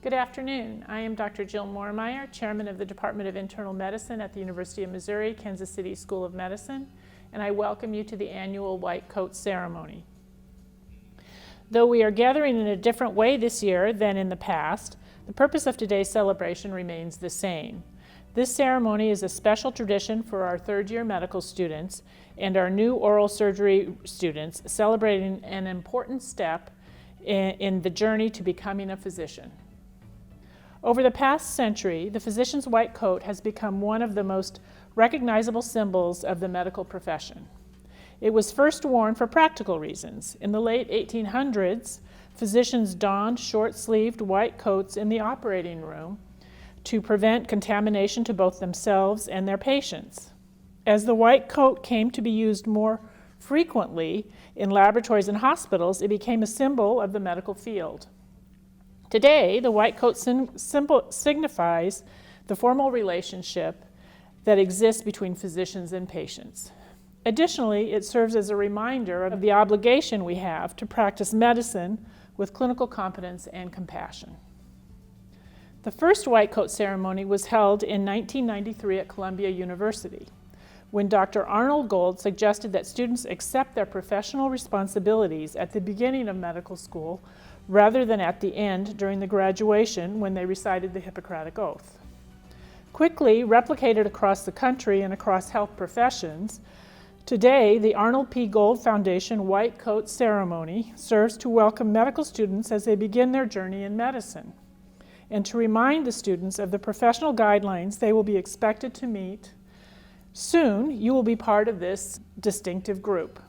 Good afternoon. I am Dr. Jill Moormeyer, Chairman of the Department of Internal Medicine at the University of Missouri, Kansas City School of Medicine, and I welcome you to the annual White Coat Ceremony. Though we are gathering in a different way this year than in the past, the purpose of today's celebration remains the same. This ceremony is a special tradition for our third-year medical students and our new oral surgery students, celebrating an important step in the journey to becoming a physician. Over the past century, the physician's white coat has become one of the most recognizable symbols of the medical profession. It was first worn for practical reasons. In the late 1800s, physicians donned short-sleeved white coats in the operating room to prevent contamination to both themselves and their patients. As the white coat came to be used more frequently in laboratories and hospitals, it became a symbol of the medical field. Today, the white coat signifies the formal relationship that exists between physicians and patients. Additionally, it serves as a reminder of the obligation we have to practice medicine with clinical competence and compassion. The first white coat ceremony was held in 1993 at Columbia University, when Dr. Arnold Gold suggested that students accept their professional responsibilities at the beginning of medical school rather than at the end during the graduation when they recited the Hippocratic Oath. Quickly replicated across the country and across health professions, today the Arnold P. Gold Foundation White Coat Ceremony serves to welcome medical students as they begin their journey in medicine, and to remind the students of the professional guidelines they will be expected to meet. Soon, you will be part of this distinctive group.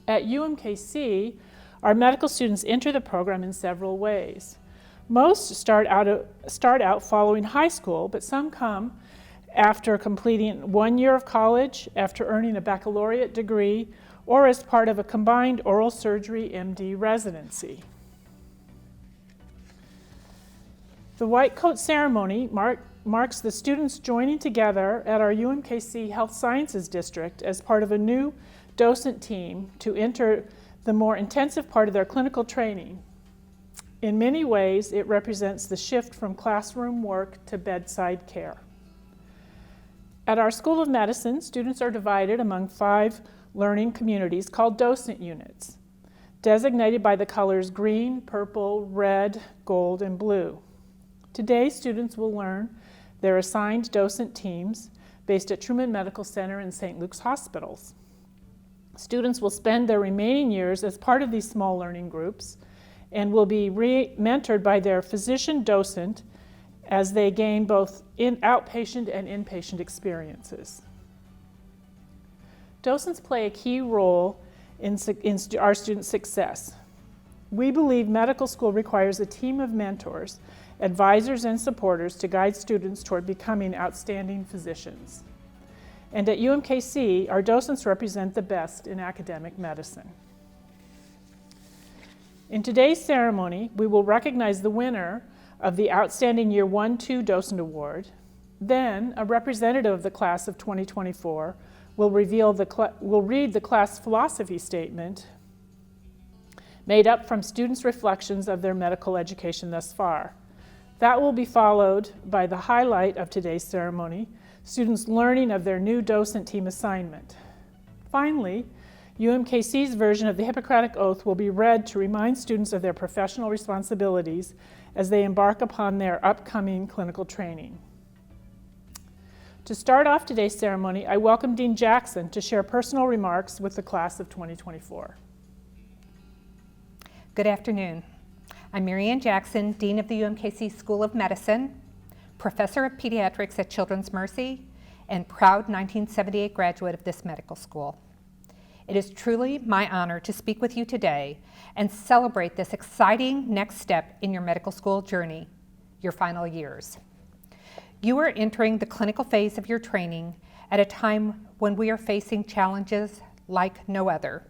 At UMKC, our medical students enter the program in several ways. Most start out following high school, but some come after completing 1 year of college, after earning a baccalaureate degree, or as part of a combined oral surgery MD residency. The White Coat Ceremony marks the students joining together at our UMKC Health Sciences District as part of a new docent team to enter the more intensive part of their clinical training. In many ways, it represents the shift from classroom work to bedside care. At our School of Medicine, students are divided among 5 learning communities called docent units, designated by the colors green, purple, red, gold, and blue. Today, students will learn their assigned docent teams based at Truman Medical Center and St. Luke's hospitals. Students will spend their remaining years as part of these small learning groups and will be mentored by their physician docent as they gain both outpatient and inpatient experiences. Docents play a key role in our students' success. We believe medical school requires a team of mentors, advisors, and supporters to guide students toward becoming outstanding physicians. And at UMKC, our docents represent the best in academic medicine. In today's ceremony, we will recognize the winner of the Outstanding Year 1-2 Docent Award. Then, a representative of the class of 2024 will read the class philosophy statement made up from students' reflections of their medical education thus far. That will be followed by the highlight of today's ceremony, students learning of their new docent team assignment. Finally, UMKC's version of the Hippocratic Oath will be read to remind students of their professional responsibilities as they embark upon their upcoming clinical training. To start off today's ceremony, I welcome Dean Jackson to share personal remarks with the class of 2024. Good afternoon. I'm Mary Ann Jackson, Dean of the UMKC School of Medicine, Professor of Pediatrics at Children's Mercy, and proud 1978 graduate of this medical school. It is truly my honor to speak with you today and celebrate this exciting next step in your medical school journey, your final years. You are entering the clinical phase of your training at a time when we are facing challenges like no other.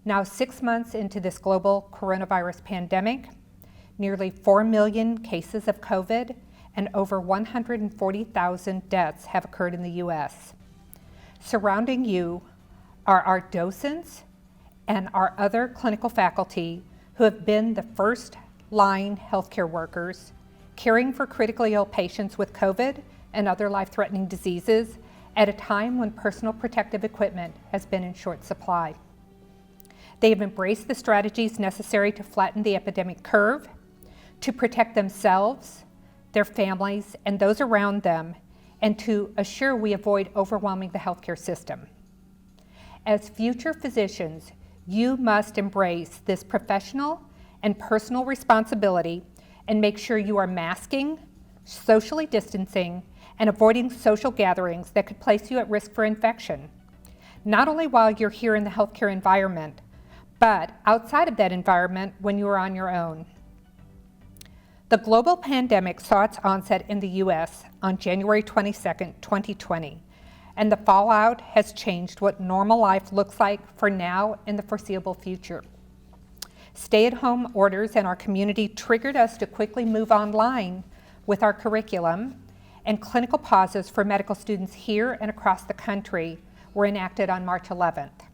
Now 6 months into this global coronavirus pandemic, nearly 4 million cases of COVID and over 140,000 deaths have occurred in the U.S. Surrounding you are our docents and our other clinical faculty who have been the first front-line healthcare workers caring for critically ill patients with COVID and other life-threatening diseases at a time when personal protective equipment has been in short supply. They have embraced the strategies necessary to flatten the epidemic curve, to protect themselves, their families, and those around them, and to assure we avoid overwhelming the healthcare system. As future physicians, you must embrace this professional and personal responsibility and make sure you are masking, socially distancing, and avoiding social gatherings that could place you at risk for infection, not only while you're here in the healthcare environment, but outside of that environment when you are on your own. The global pandemic saw its onset in the U.S. on January 22, 2020, and the fallout has changed what normal life looks like for now and the foreseeable future. Stay-at-home orders in our community triggered us to quickly move online with our curriculum, and clinical pauses for medical students here and across the country were enacted on March 11th.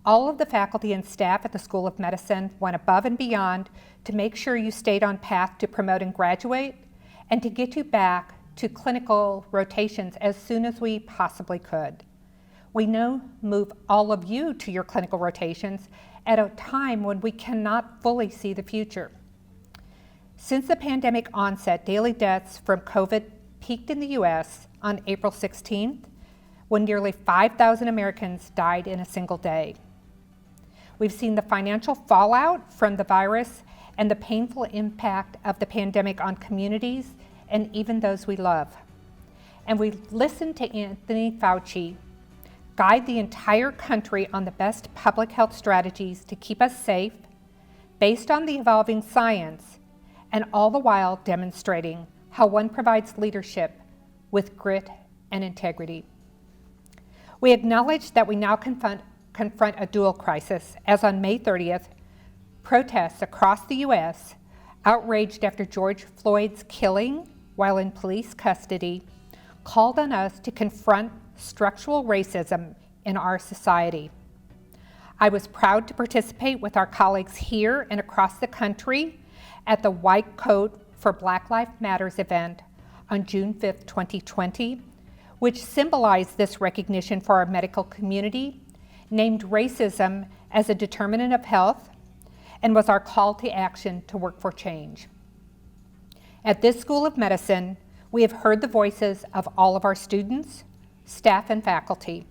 All of the faculty and staff at the School of Medicine went above and beyond to make sure you stayed on path to promote and graduate, and to get you back to clinical rotations as soon as we possibly could. We now move all of you to your clinical rotations at a time when we cannot fully see the future. Since the pandemic onset, daily deaths from COVID peaked in the U.S. on April 16th, when nearly 5,000 Americans died in a single day. We've seen the financial fallout from the virus and the painful impact of the pandemic on communities and even those we love. And we listened to Anthony Fauci guide the entire country on the best public health strategies to keep us safe, based on the evolving science, and all the while demonstrating how one provides leadership with grit and integrity. We acknowledge that we now confront a dual crisis, as on May 30th, protests across the U.S., outraged after George Floyd's killing while in police custody, called on us to confront structural racism in our society. I was proud to participate with our colleagues here and across the country at the White Coat for Black Lives Matters event on June 5th, 2020, which symbolized this recognition for our medical community, named racism as a determinant of health, and was our call to action to work for change. At this School of Medicine, we have heard the voices of all of our students, staff, and faculty,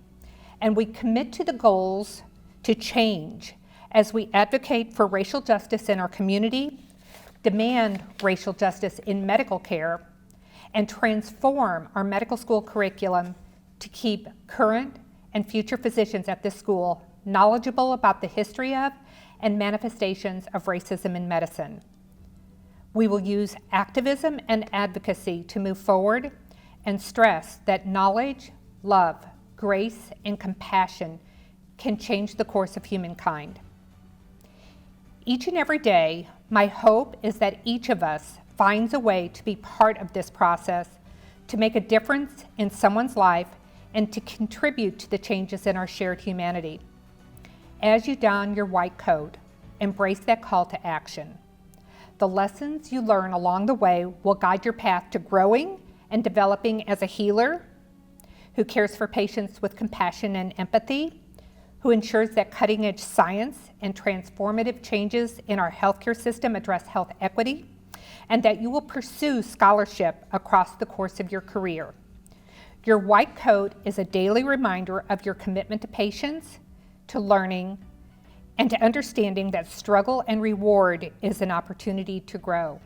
and we commit to the goals to change as we advocate for racial justice in our community, demand racial justice in medical care, and transform our medical school curriculum to keep current and future physicians at this school knowledgeable about the history of and manifestations of racism in medicine. We will use activism and advocacy to move forward and stress that knowledge, love, grace, and compassion can change the course of humankind. Each and every day, my hope is that each of us finds a way to be part of this process, to make a difference in someone's life, and to contribute to the changes in our shared humanity. As you don your white coat, embrace that call to action. The lessons you learn along the way will guide your path to growing and developing as a healer who cares for patients with compassion and empathy, who ensures that cutting-edge science and transformative changes in our healthcare system address health equity, and that you will pursue scholarship across the course of your career. Your white coat is a daily reminder of your commitment to patients, to learning, and to understanding that struggle and reward is an opportunity to grow.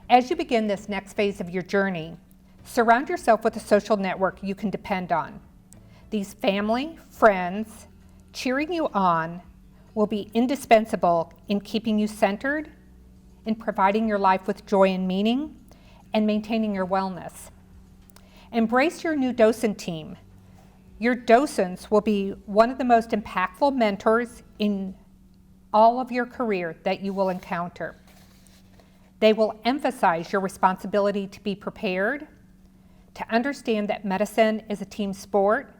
As you begin this next phase of your journey, surround yourself with a social network you can depend on. These family, friends, cheering you on will be indispensable in keeping you centered, in providing your life with joy and meaning, and maintaining your wellness. Embrace your new docent team. Your docents will be one of the most impactful mentors in all of your career that you will encounter. They will emphasize your responsibility to be prepared, to understand that medicine is a team sport,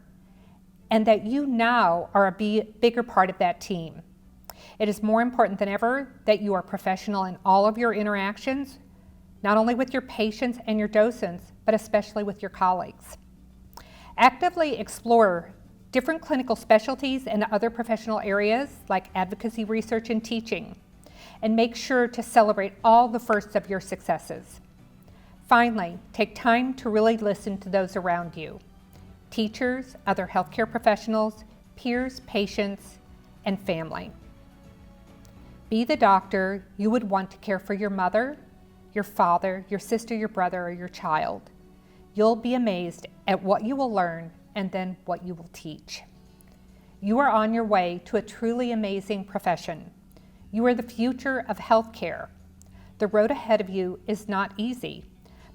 and that you now are a bigger part of that team. It is more important than ever that you are professional in all of your interactions, not only with your patients and your docents, but especially with your colleagues. Actively explore different clinical specialties and other professional areas like advocacy, research, and teaching, and make sure to celebrate all the firsts of your successes. Finally, take time to really listen to those around you: teachers, other healthcare professionals, peers, patients, and family. Be the doctor you would want to care for your mother, your father, your sister, your brother, or your child. You'll be amazed at what you will learn and then what you will teach. You are on your way to a truly amazing profession. You are the future of healthcare. The road ahead of you is not easy,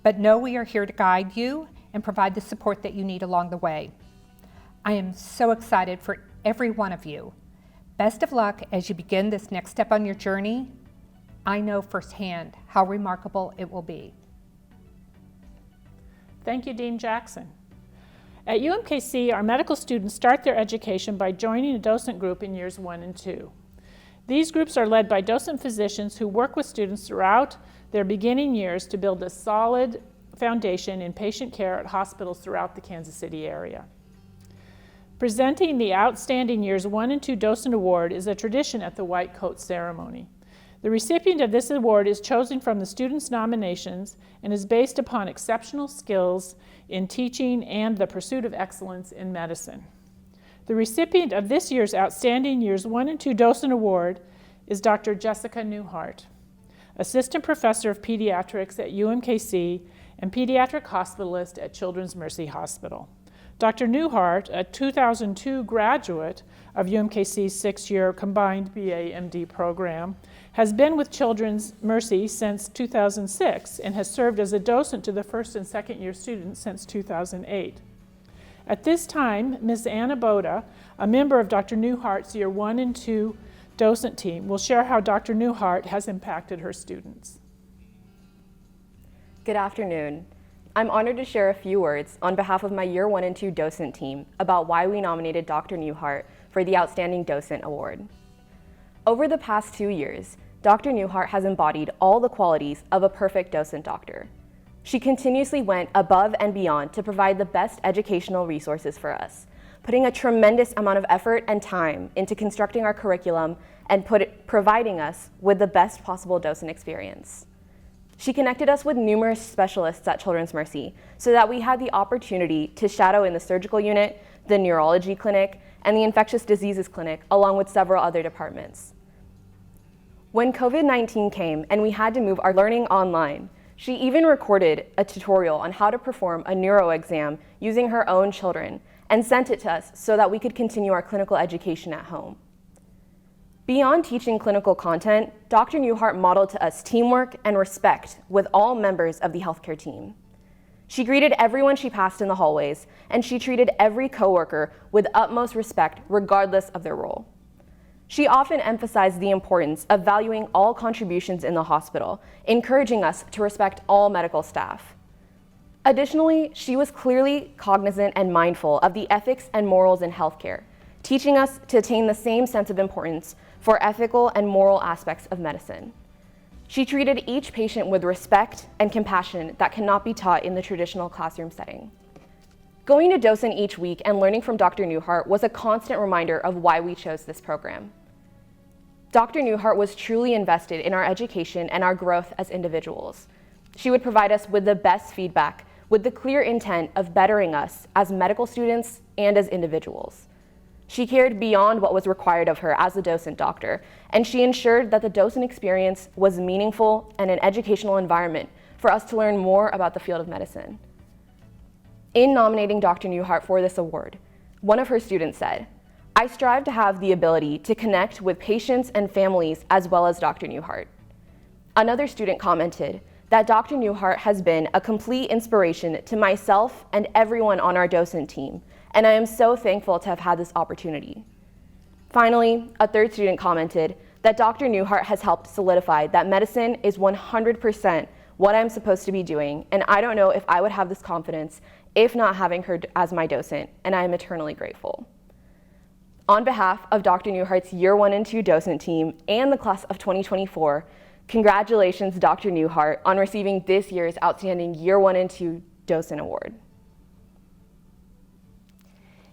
but know we are here to guide you and provide the support that you need along the way. I am so excited for every one of you. Best of luck as you begin this next step on your journey. I know firsthand how remarkable it will be. Thank you, Dean Jackson. At UMKC, our medical students start their education by joining a docent group in years 1 and 2. These groups are led by docent physicians who work with students throughout their beginning years to build a solid foundation in patient care at hospitals throughout the Kansas City area. Presenting the Outstanding Years 1 and 2 Docent Award is a tradition at the White Coat Ceremony. The recipient of this award is chosen from the students' nominations and is based upon exceptional skills in teaching and the pursuit of excellence in medicine. The recipient of this year's Outstanding Years 1 and 2 Docent Award is Dr. Jessica Newhart, Assistant Professor of Pediatrics at UMKC and Pediatric Hospitalist at Children's Mercy Hospital. Dr. Newhart, a 2002 graduate of UMKC's 6-year combined BA-MD program, has been with Children's Mercy since 2006 and has served as a docent to the first and second year students since 2008. At this time, Ms. Anna Boda, a member of Dr. Newhart's Year 1 and 2 docent team, will share how Dr. Newhart has impacted her students. Good afternoon. I'm honored to share a few words on behalf of my Year 1 and 2 docent team about why we nominated Dr. Newhart for the Outstanding Docent Award. Over the past 2 years, Dr. Newhart has embodied all the qualities of a perfect docent doctor. She continuously went above and beyond to provide the best educational resources for us, putting a tremendous amount of effort and time into constructing our curriculum and providing us with the best possible docent experience. She connected us with numerous specialists at Children's Mercy so that we had the opportunity to shadow in the surgical unit, the neurology clinic, and the infectious diseases clinic, along with several other departments. When COVID-19 came and we had to move our learning online, she even recorded a tutorial on how to perform a neuro exam using her own children and sent it to us so that we could continue our clinical education at home. Beyond teaching clinical content, Dr. Newhart modeled to us teamwork and respect with all members of the healthcare team. She greeted everyone she passed in the hallways, and she treated every coworker with utmost respect regardless of their role. She often emphasized the importance of valuing all contributions in the hospital, encouraging us to respect all medical staff. Additionally, she was clearly cognizant and mindful of the ethics and morals in healthcare, teaching us to attain the same sense of importance for ethical and moral aspects of medicine. She treated each patient with respect and compassion that cannot be taught in the traditional classroom setting. Going to docent each week and learning from Dr. Newhart was a constant reminder of why we chose this program. Dr. Newhart was truly invested in our education and our growth as individuals. She would provide us with the best feedback, with the clear intent of bettering us as medical students and as individuals. She cared beyond what was required of her as a docent doctor, and she ensured that the docent experience was meaningful and an educational environment for us to learn more about the field of medicine. In nominating Dr. Newhart for this award, one of her students said, "I strive to have the ability to connect with patients and families as well as Dr. Newhart." Another student commented that Dr. Newhart has been a complete inspiration to myself and everyone on our docent team, and I am so thankful to have had this opportunity. Finally, a third student commented that Dr. Newhart has helped solidify that medicine is 100% what I'm supposed to be doing, and I don't know if I would have this confidence if not having her as my docent, and I am eternally grateful. On behalf of Dr. Newhart's Year 1 and 2 Docent team and the class of 2024, congratulations, Dr. Newhart, on receiving this year's Outstanding Year 1 and 2 Docent Award.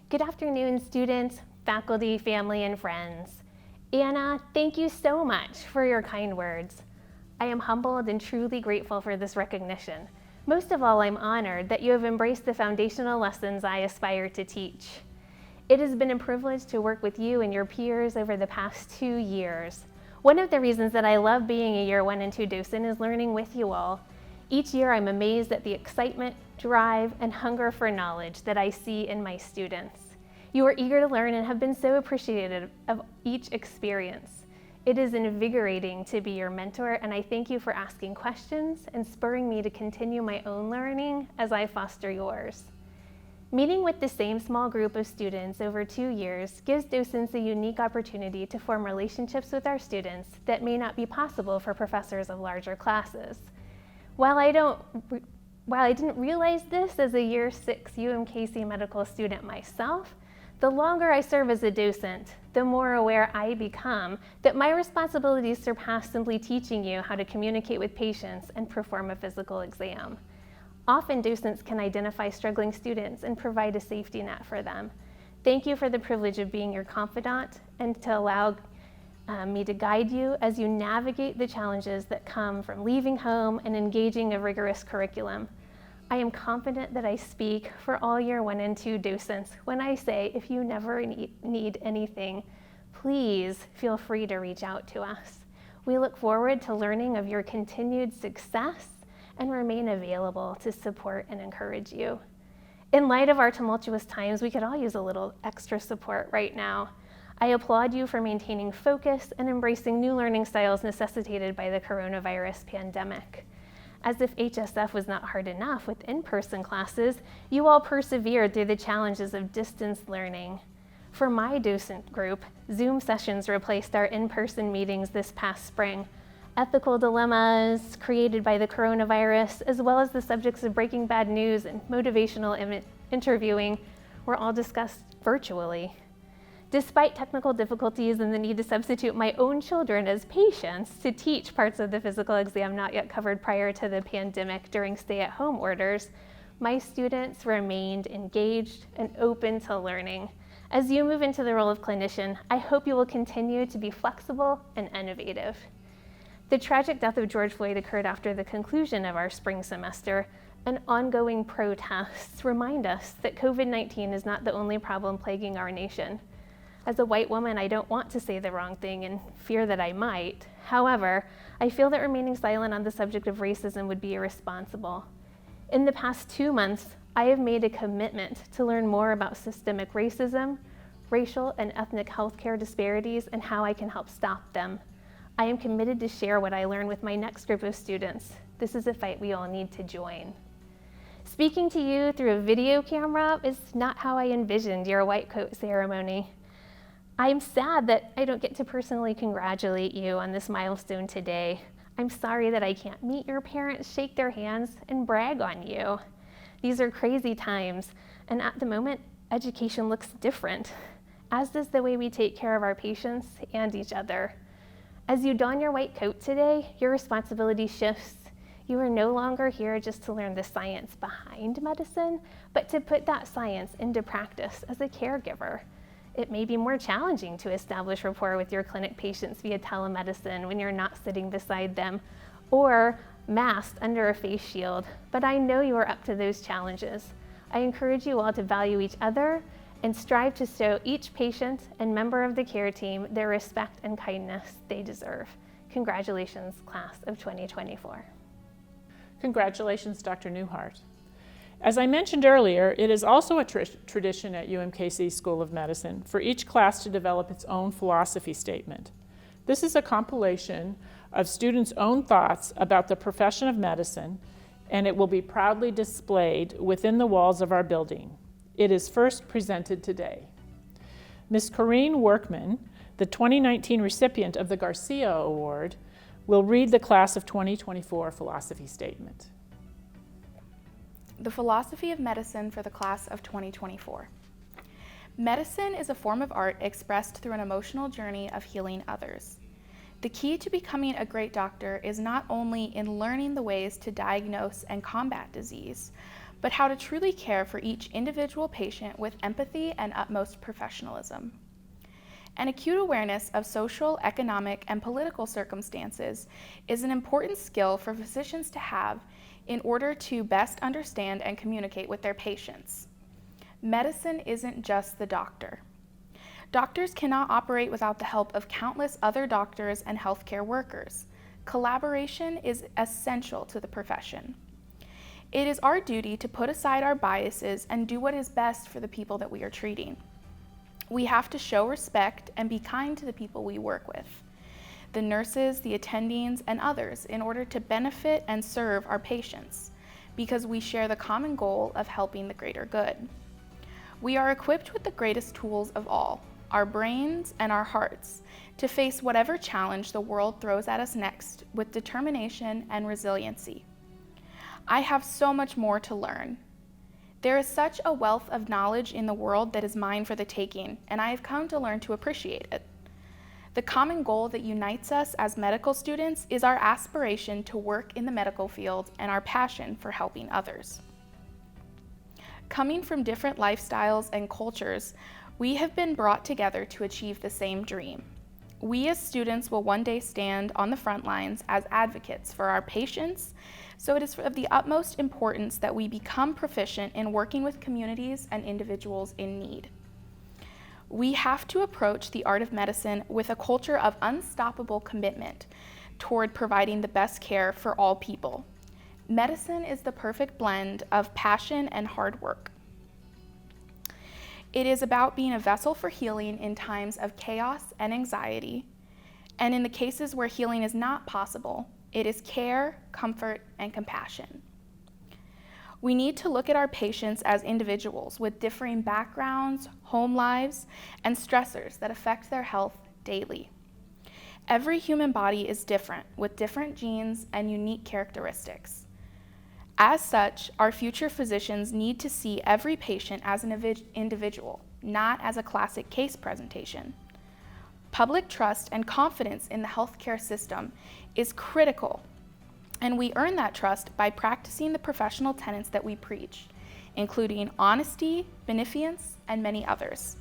Good afternoon, students, faculty, family, and friends. Anna, thank you so much for your kind words. I am humbled and truly grateful for this recognition. Most of all, I'm honored that you have embraced the foundational lessons I aspire to teach. It has been a privilege to work with you and your peers over the past 2 years. One of the reasons that I love being a Year 1 and 2 docent is learning with you all. Each year I'm amazed at the excitement, drive, and hunger for knowledge that I see in my students. You are eager to learn and have been so appreciative of each experience. It is invigorating to be your mentor, and I thank you for asking questions and spurring me to continue my own learning as I foster yours. Meeting with the same small group of students over 2 years gives docents a unique opportunity to form relationships with our students that may not be possible for professors of larger classes. While I didn't realize this as a Year 6 UMKC medical student myself, the longer I serve as a docent, the more aware I become that my responsibilities surpass simply teaching you how to communicate with patients and perform a physical exam. Often docents can identify struggling students and provide a safety net for them. Thank you for the privilege of being your confidant and to allow me to guide you as you navigate the challenges that come from leaving home and engaging a rigorous curriculum. I am confident that I speak for all Year 1 and 2 docents when I say if you never need anything, please feel free to reach out to us. We look forward to learning of your continued success and remain available to support and encourage you. In light of our tumultuous times, we could all use a little extra support right now. I applaud you for maintaining focus and embracing new learning styles necessitated by the coronavirus pandemic. As if HSF was not hard enough with in-person classes, you all persevered through the challenges of distance learning. For my docent group, Zoom sessions replaced our in-person meetings this past spring. Ethical dilemmas created by the coronavirus, as well as the subjects of breaking bad news and motivational interviewing, were all discussed virtually. Despite technical difficulties and the need to substitute my own children as patients to teach parts of the physical exam not yet covered prior to the pandemic during stay-at-home orders, my students remained engaged and open to learning. As you move into the role of clinician, I hope you will continue to be flexible and innovative. The tragic death of George Floyd occurred after the conclusion of our spring semester, and ongoing protests remind us that COVID-19 is not the only problem plaguing our nation. As a white woman, I don't want to say the wrong thing and fear that I might. However, I feel that remaining silent on the subject of racism would be irresponsible. In the past 2 months, I have made a commitment to learn more about systemic racism, racial and ethnic healthcare disparities, and how I can help stop them. I am committed to share what I learn with my next group of students. This is a fight we all need to join. Speaking to you through a video camera is not how I envisioned your white coat ceremony. I'm sad that I don't get to personally congratulate you on this milestone today. I'm sorry that I can't meet your parents, shake their hands, and brag on you. These are crazy times, and at the moment, education looks different, as does the way we take care of our patients and each other. As you don your white coat today, your responsibility shifts. You are no longer here just to learn the science behind medicine, but to put that science into practice as a caregiver. It may be more challenging to establish rapport with your clinic patients via telemedicine when you're not sitting beside them or masked under a face shield, but I know you are up to those challenges. I encourage you all to value each other and strive to show each patient and member of the care team their respect and kindness they deserve. Congratulations, class of 2024. Congratulations, Dr. Newhart. As I mentioned earlier, it is also a tradition at UMKC School of Medicine for each class to develop its own philosophy statement. This is a compilation of students' own thoughts about the profession of medicine, and it will be proudly displayed within the walls of our building. It is first presented today. Ms. Corrine Workman, the 2019 recipient of the Garcia Award, will read the class of 2024 philosophy statement. The philosophy of medicine for the class of 2024. Medicine is a form of art expressed through an emotional journey of healing others. The key to becoming a great doctor is not only in learning the ways to diagnose and combat disease, but how to truly care for each individual patient with empathy and utmost professionalism. An acute awareness of social, economic, and political circumstances is an important skill for physicians to have in order to best understand and communicate with their patients. Medicine isn't just the doctor. Doctors cannot operate without the help of countless other doctors and healthcare workers. Collaboration is essential to the profession. It is our duty to put aside our biases and do what is best for the people that we are treating. We have to show respect and be kind to the people we work with, the nurses, the attendings, and others, in order to benefit and serve our patients, because we share the common goal of helping the greater good. We are equipped with the greatest tools of all, our brains and our hearts, to face whatever challenge the world throws at us next with determination and resiliency. I have so much more to learn. There is such a wealth of knowledge in the world that is mine for the taking, and I have come to learn to appreciate it. The common goal that unites us as medical students is our aspiration to work in the medical field and our passion for helping others. Coming from different lifestyles and cultures, we have been brought together to achieve the same dream. We as students will one day stand on the front lines as advocates for our patients, so it is of the utmost importance that we become proficient in working with communities and individuals in need. We have to approach the art of medicine with a culture of unstoppable commitment toward providing the best care for all people. Medicine is the perfect blend of passion and hard work. It is about being a vessel for healing in times of chaos and anxiety, and in the cases where healing is not possible, it is care, comfort, and compassion. We need to look at our patients as individuals with differing backgrounds, home lives, and stressors that affect their health daily. Every human body is different, with different genes and unique characteristics. As such, our future physicians need to see every patient as an individual, not as a classic case presentation. Public trust and confidence in the healthcare system is critical, and we earn that trust by practicing the professional tenets that we preach, including honesty, beneficence, and many others.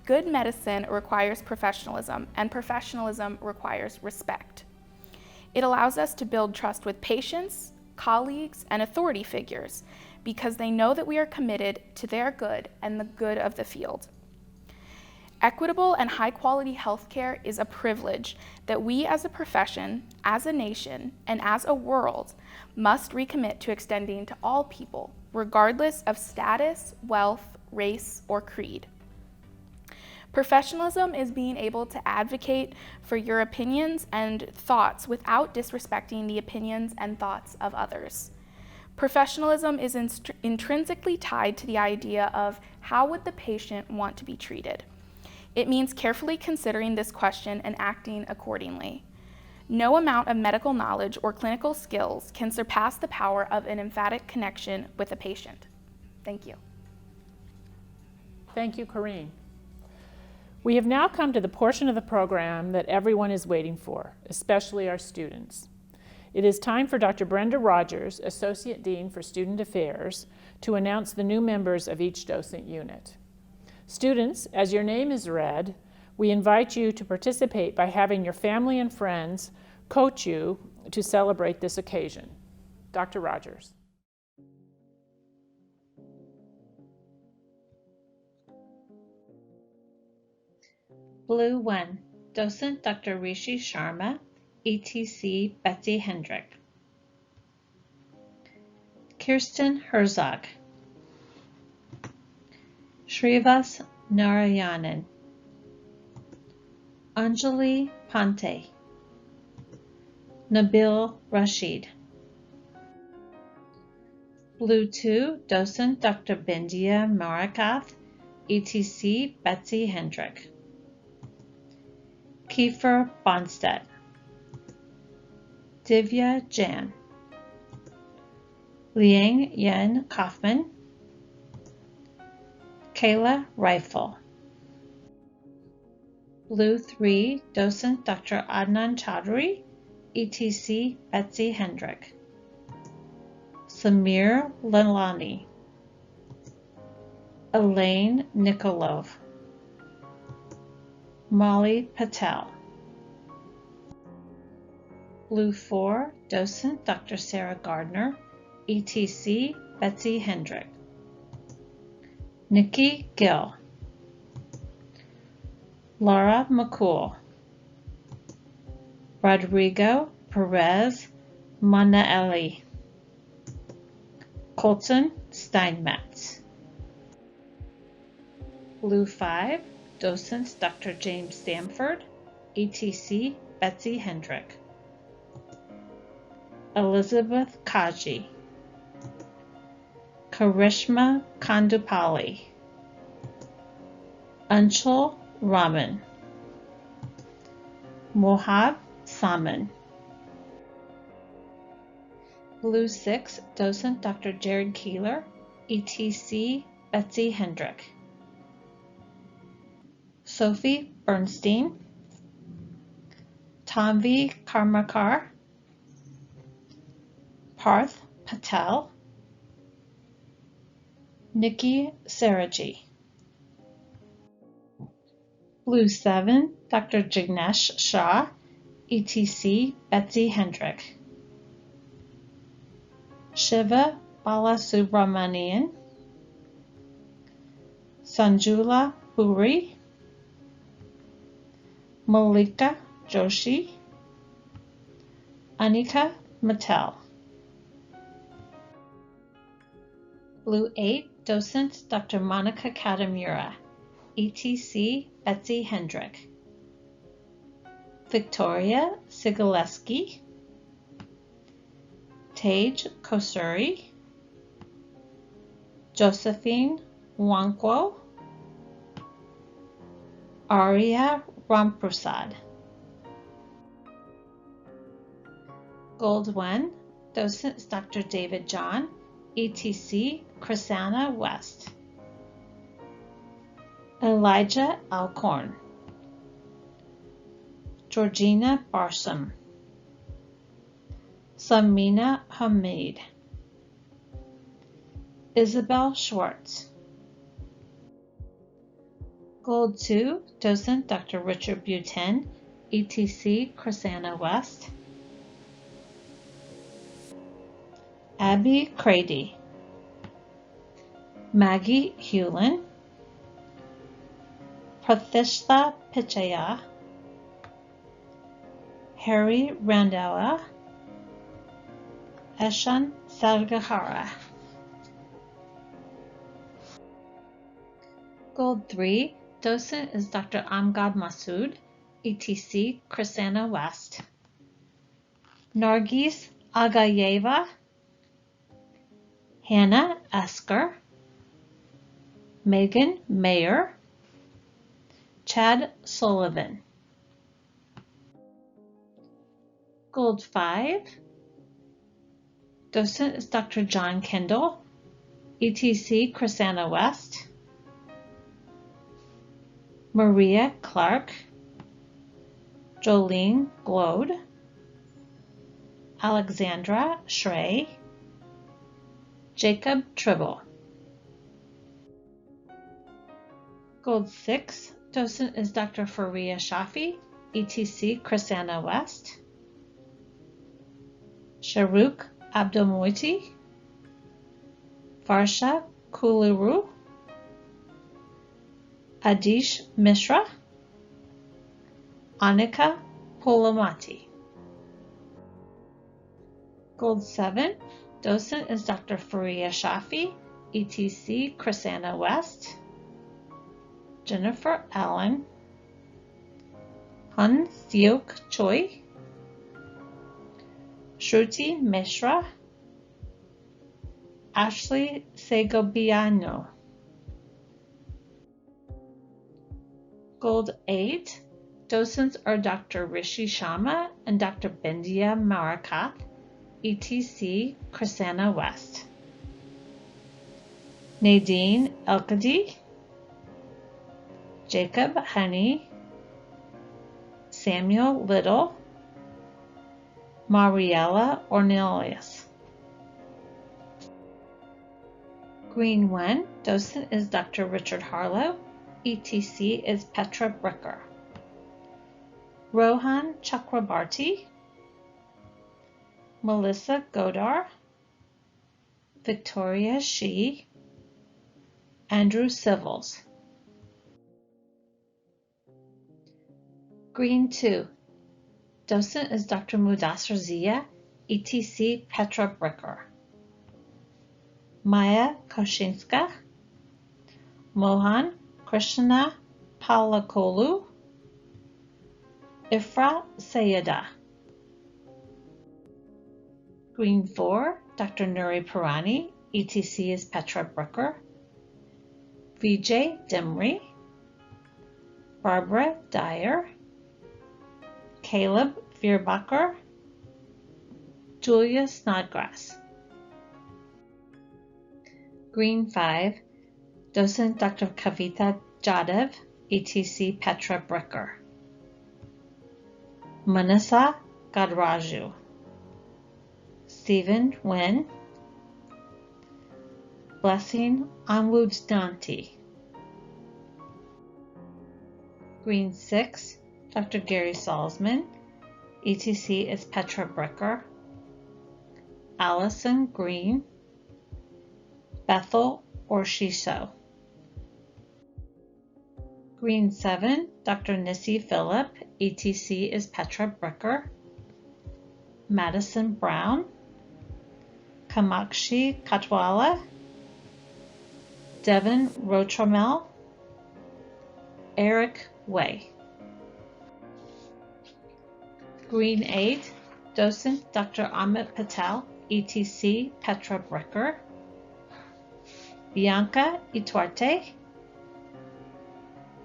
Good medicine requires professionalism, and professionalism requires respect. It allows us to build trust with patients, colleagues, and authority figures because they know that we are committed to their good and the good of the field. Equitable and high-quality healthcare is a privilege that we as a profession, as a nation, and as a world must recommit to extending to all people, regardless of status, wealth, race, or creed. Professionalism is being able to advocate for your opinions and thoughts without disrespecting the opinions and thoughts of others. Professionalism is intrinsically tied to the idea of how would the patient want to be treated. It means carefully considering this question and acting accordingly. No amount of medical knowledge or clinical skills can surpass the power of an emphatic connection with a patient. Thank you. Thank you, Corrine. We have now come to the portion of the program that everyone is waiting for, especially our students. It is time for Dr. Brenda Rogers, Associate Dean for Student Affairs, to announce the new members of each docent unit. Students, as your name is read, we invite you to participate by having your family and friends coach you to celebrate this occasion. Dr. Rogers. Blue 1, Docent Dr. Rishi Sharma, ETC Betsy Hendrick. Kirsten Herzog. Shrivas Narayanan. Anjali Pante. Nabil Rashid. Blue 2, Docent Dr. Bindia Marakath, ETC Betsy Hendrick. Kiefer Bonstedt. Divya Jan. Liang Yen Kaufman. Kayla Rifle. Blue 3, Docent Dr. Adnan Chaudhry, ETC Betsy Hendrick. Samir Lalani. Elaine Nikolov. Molly Patel. Blue 4, Docent Dr. Sarah Gardner, ETC Betsy Hendrick. Nikki Gill. Laura McCool. Rodrigo Perez Manaeli. Colton Steinmetz. Blue 5, Docent Dr. James Stamford, ETC Betsy Hendrick. Elizabeth Kaji. Karishma Kandupali. Anshul Raman. Mohab Saman. Blue 6, Docent Dr. Jared Keeler, ETC Betsy Hendrick. Sophie Bernstein. Tanvi Karmakar. Parth Patel. Nikki Saraji. Blue 7, Dr. Jignesh Shah, ETC Betsy Hendrick. Shiva Balasubramanian. Sanjula Puri. Malika Joshi. Anika Mattel. Blue 8, Docent Dr. Monica Katamura, ETC Betsy Hendrick. Victoria Sigaleski. Tej Kosuri. Josephine Wankwo. Arya Ramprasad. Gold 1, Docent Dr. David John, ETC Chrisana West. Elijah Alcorn. Georgina Barsham. Samina Hamid. Isabel Schwartz. Gold 2, Docent Dr. Richard Buten, ETC Chrisana West. Abby Crady. Maggie Hewlin. Prathishta Pichaya. Harry Randawa. Eshan Salgahara. Gold 3, Docent is Dr. Amgad Masood, ETC Chrisana West. Nargis Agayeva. Hannah Esker. Megan Mayer. Chad Sullivan. Gold 5, Docent is Dr. John Kendall, ETC Chrisana West. Maria Clark. Jolene Glode. Alexandra Shrey. Jacob Tribble. Gold 6, Docent is Dr. Faria Shafi, ETC Chrisana West. Shahrukh Abdulmoiti. Farsha Kuluru. Adish Mishra. Anika Polamati. Gold 7, Docent is Dr. Faria Shafi, ETC Chrisana West. Jennifer Allen. Han Seok Choi. Shruti Mishra. Ashley Segobiano. Gold 8, Docents are Dr. Rishi Sharma and Dr. Bindia Marakath, ETC Chrisana West. Nadine Elkadi. Jacob Honey, Samuel Little, Mariella Ornelas. Green 1, docent is Dr. Richard Harlow, ETC is Petra Bricker. Rohan Chakrabarti, Melissa Godar, Victoria Shi, Andrew Civils. Green 2, docent is Dr. Mudassir Zia, ETC Petra Bricker. Maya Koshinska, Mohan Krishna Palakolu, Ifra Sayeda. Green 4, Dr. Nuri Pirani, ETC is Petra Bricker. Vijay Dimri, Barbara Dyer, Caleb Vierbacher, Julia Snodgrass. Green 5, docent Dr. Kavita Jadhav, ETC Petra Bricker. Manasa Gadraju, Stephen Nguyen, Blessing Anwuddanti. Green 6, Dr. Gary Salzman, ETC is Petra Bricker. Allison Green, Bethel Orshiso. Green 7, Dr. Nissi Phillip, ETC is Petra Bricker. Madison Brown, Kamakshi Katwala, Devin Rotramel, Eric Way. Green 8, docent Dr. Amit Patel, ETC Petra Bricker. Bianca Ituarte,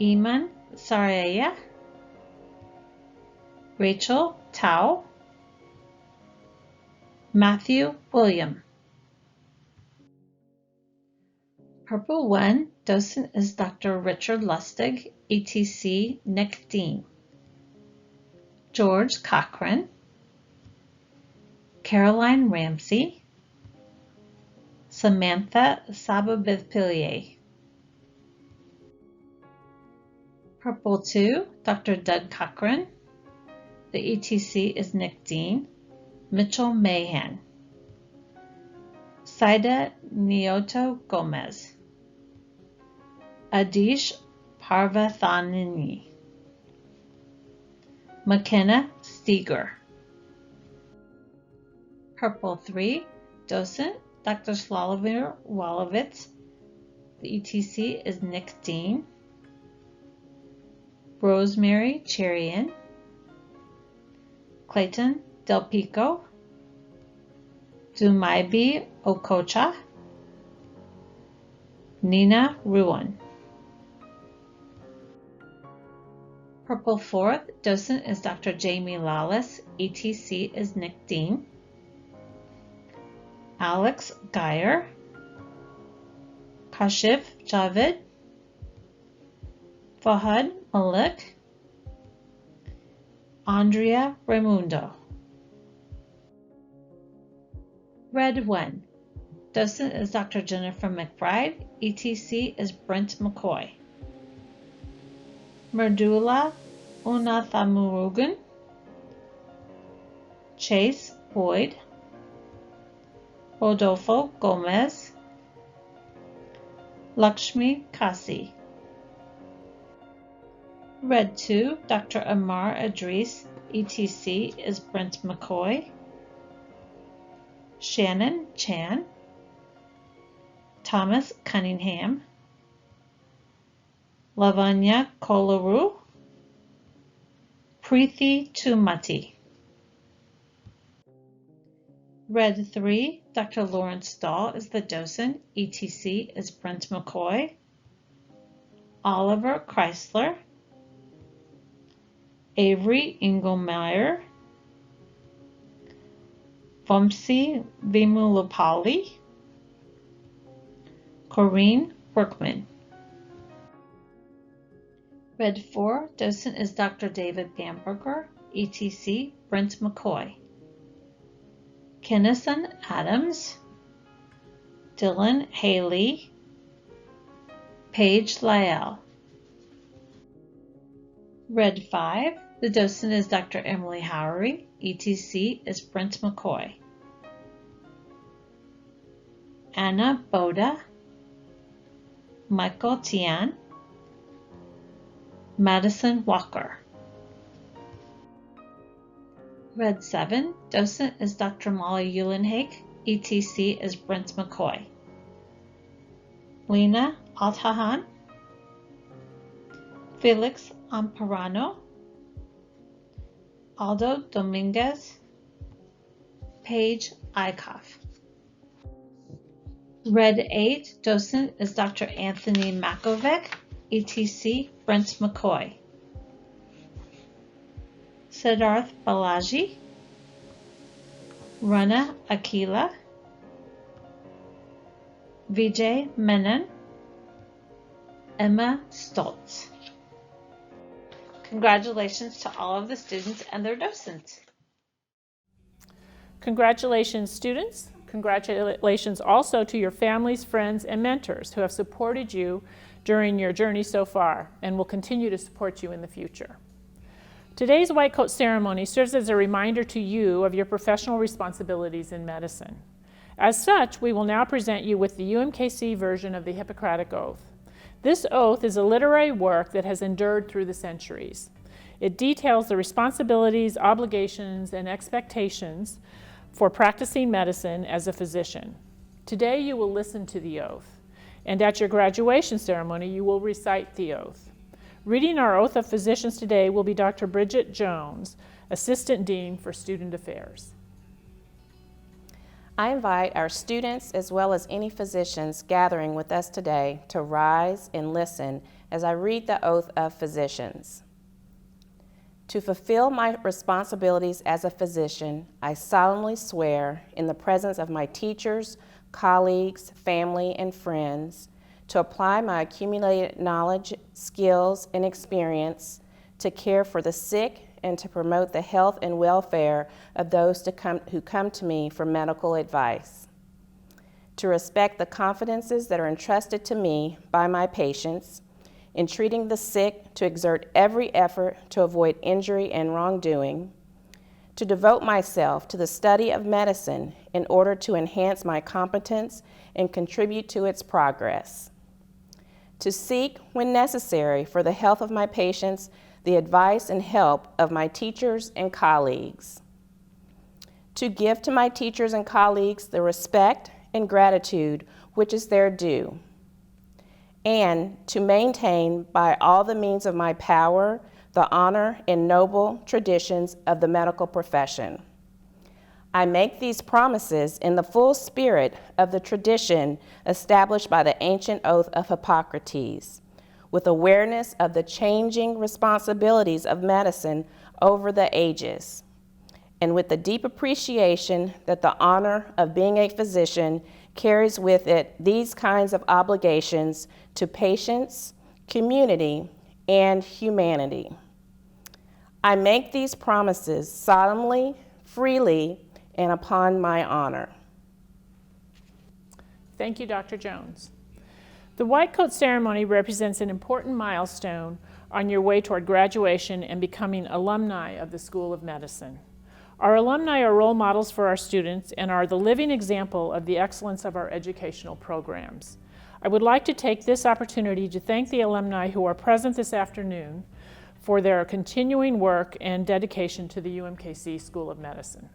Iman Saraya, Rachel Tao, Matthew William. Purple 1, docent is Dr. Richard Lustig, ETC Nick Dean. George Cochran, Caroline Ramsey, Samantha Sababithpillier. Purple 2, Dr. Doug Cochran. The ETC is Nick Dean. Mitchell Mahan. Saida Nioto Gomez. Adish Parvathanini. McKenna Steger. Purple 3, docent Dr. Slavomir Walovitz. The ETC is Nick Dean. Rosemary Cherian. Clayton Del Pico. Dumaibi Okocha. Nina Ruan. Purple 4th, docent is Dr. Jamie Lawless, ETC is Nick Dean. Alex Geyer, Kashif Javed, Fahad Malik, Andrea Raimundo. Red 1, docent is Dr. Jennifer McBride, ETC is Brent McCoy. Merdula Unathamurugan, Chase Boyd, Rodolfo Gomez, Lakshmi Kasi. Red 2, Dr. Amar Idris, ETC is Brent McCoy. Shannon Chan, Thomas Cunningham, Lavanya Kolaru, Preeti Tumati. Red 3, Dr. Lawrence Stahl is the docent, ETC is Brent McCoy. Oliver Chrysler, Avery Engelmeyer, Vamsi Vimulapalli, Corinne Workman. Red 4, docent is Dr. David Bamberger, ETC, Brent McCoy. Kennison Adams, Dylan Haley, Paige Lyell. Red 5, the docent is Dr. Emily Howery, ETC is Brent McCoy. Anna Boda, Michael Tian, Madison Walker. Red 7, docent is Dr. Molly Eulenhake, ETC is Brent McCoy. Lena Altahan, Felix Amparano, Aldo Dominguez, Paige Eichhoff. Red 8, docent is Dr. Anthony Makovic, ETC, Brent McCoy. Siddharth Balaji, Rana Akila, Vijay Menon, Emma Stoltz. Congratulations to all of the students and their docents. Congratulations, students. Congratulations also to your families, friends, and mentors who have supported you during your journey so far and will continue to support you in the future. Today's white coat ceremony serves as a reminder to you of your professional responsibilities in medicine. As such, we will now present you with the UMKC version of the Hippocratic Oath. This oath is a literary work that has endured through the centuries. It details the responsibilities, obligations, and expectations for practicing medicine as a physician. Today you will listen to the oath, and at your graduation ceremony you will recite the oath. Reading our Oath of Physicians today will be Dr. Bridget Jones, Assistant Dean for Student Affairs. I invite our students as well as any physicians gathering with us today to rise and listen as I read the Oath of Physicians. To fulfill my responsibilities as a physician, I solemnly swear in the presence of my teachers, colleagues, family, and friends to apply my accumulated knowledge, skills, and experience to care for the sick and to promote the health and welfare of those who come to me for medical advice. To respect the confidences that are entrusted to me by my patients, in treating the sick, to exert every effort to avoid injury and wrongdoing, to devote myself to the study of medicine in order to enhance my competence and contribute to its progress, to seek, when necessary, for the health of my patients, the advice and help of my teachers and colleagues, to give to my teachers and colleagues the respect and gratitude which is their due, and to maintain by all the means of my power the honor and noble traditions of the medical profession. I make these promises in the full spirit of the tradition established by the ancient oath of Hippocrates, with awareness of the changing responsibilities of medicine over the ages, and with the deep appreciation that the honor of being a physician carries with it these kinds of obligations to patients, community, and humanity. I make these promises solemnly, freely, and upon my honor. Thank you, Dr. Jones. The white coat ceremony represents an important milestone on your way toward graduation and becoming alumni of the School of Medicine. Our alumni are role models for our students and are the living example of the excellence of our educational programs. I would like to take this opportunity to thank the alumni who are present this afternoon for their continuing work and dedication to the UMKC School of Medicine.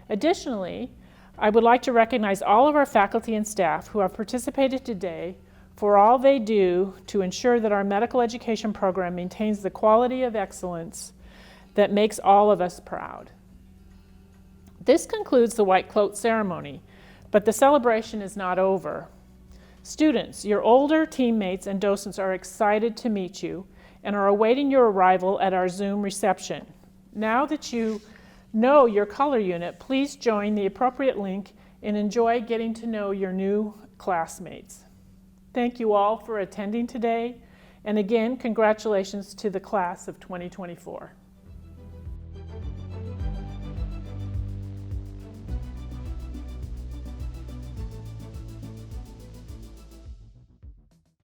Additionally, I would like to recognize all of our faculty and staff who have participated today for all they do to ensure that our medical education program maintains the quality of excellence that makes all of us proud. This concludes the white coat ceremony, but the celebration is not over. Students, your older teammates and docents are excited to meet you and are awaiting your arrival at our Zoom reception. Now that you know your color unit, please join the appropriate link and enjoy getting to know your new classmates. Thank you all for attending today, And again, congratulations to the class of 2024.